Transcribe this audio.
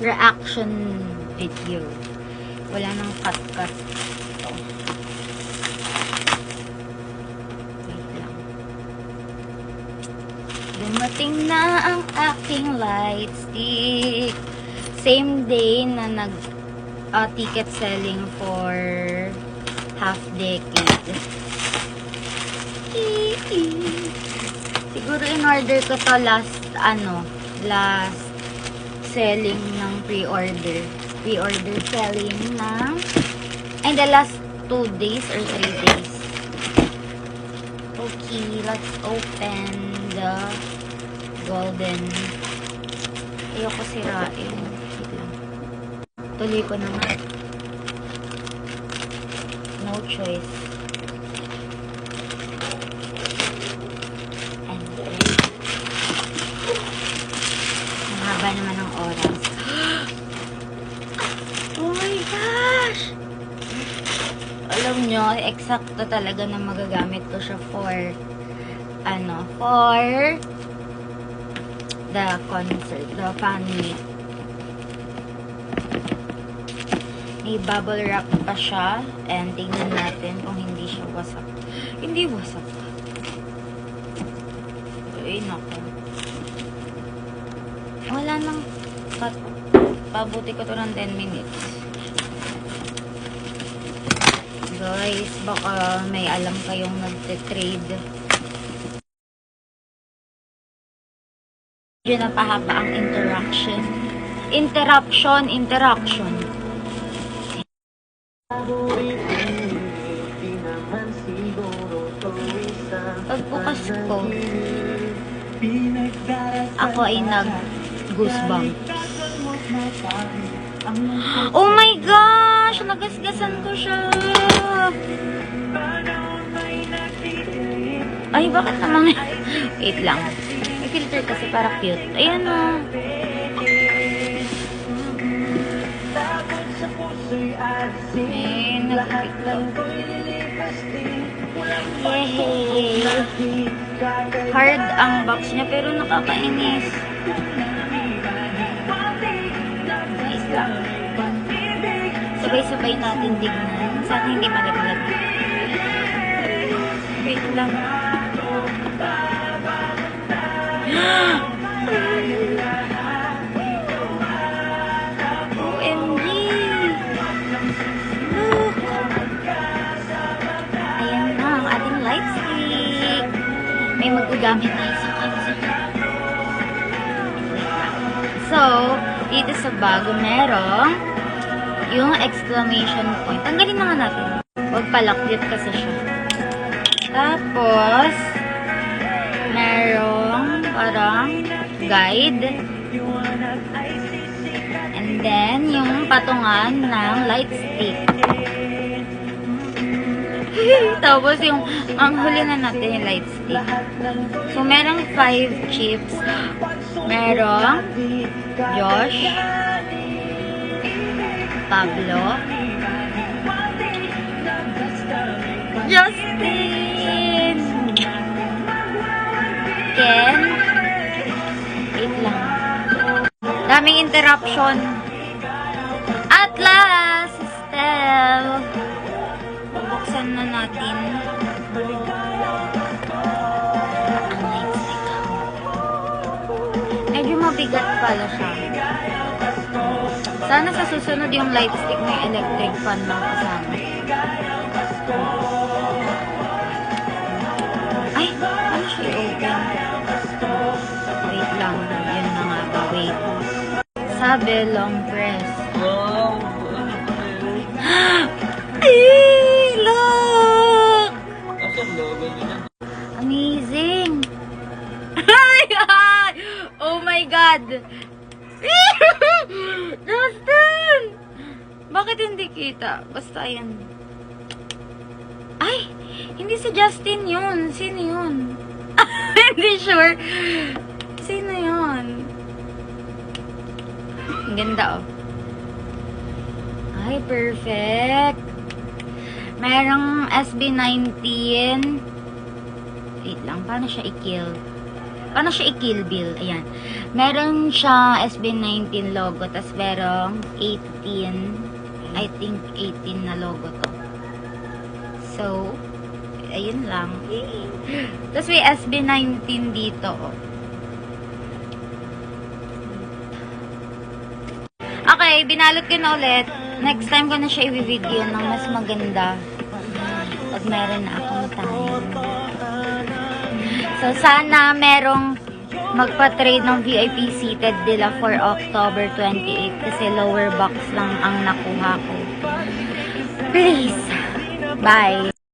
reaction video. Wala nang cut-cut. Ito. Wait lang. Dumating na ang aking light stick. Same day na ticket selling for half decade. Siguro in-order ko to last selling ng pre-order selling ng in the last 2 days or 3 days. Okay, let's open the golden. Ayoko sirain. Tuloy ko naman. No choice. And then, ang haba naman ng oras. Oh my gosh! Alam nyo, eksakto talaga na magagamit ko siya for the concert, the fan meet. May bubble wrap pa siya. And tingnan natin kung hindi siya wasak. Hindi wasak. Ay, naku. Wala nang cut. Pabuti ko to ng 10 minutes. Guys, baka may alam kayong nagte-trade. Medyo napahaba ang interruption. Pagbukas ko, ako ay nag-goosebumps. Oh my gosh! Nagasgasan ko siya! Ay, bakit naman? Wait lang. May filter kasi para cute. Ayan o. May yehey! Hard ang box niya pero nakakainis. Nice lang. Sabay-sabay natin tignan. Sana hindi malaglag. Wait lang. OMG! Look! Ayan na ang ating light stick. May magagamit tayo sa concert. So, dito sa bag, merong yung exclamation point. Tanggalin na nga natin. Huwag palaklit kasi siya. Tapos, merong parang guide. And then, yung patungan ng light stick. Tapos, yung ang huli na natin yung light stick. So, merong 5 chips. Merong Josh, Pablo, Justin, Ken, wait lang. Daming interruption. At last, Estelle. Bubuksan na natin. Medyo mabigat pala siya. Sana sa susunod yung light stick may electric fan lang kasama. Ay, ano siya i-open? Wait lang. Yun na nga ba? Wait. Sabi, long press. Ay, look! Amazing! Oh my God! Justin! Bakit hindi kita? Basta yan. Ay! Hindi si Justin yun. Sino yun? Hindi sure. Sino yun? Ang ganda oh. Ay, perfect. Merong SB19. Wait lang, paano siya i-kill? paano siya i-Kill Bill? Ayan. Meron siya SB19 logo, tas merong 18, I think 18 na logo to. So, ayun lang. Tas may SB19 dito, oh. Okay, binalot ko na ulit. Next time ko na siya i-video ng mas maganda. Pag meron na akong time. So, sana merong magpa-trade ng VIP seated nila for October 28 kasi lower box lang ang nakuha ko. Please. Bye.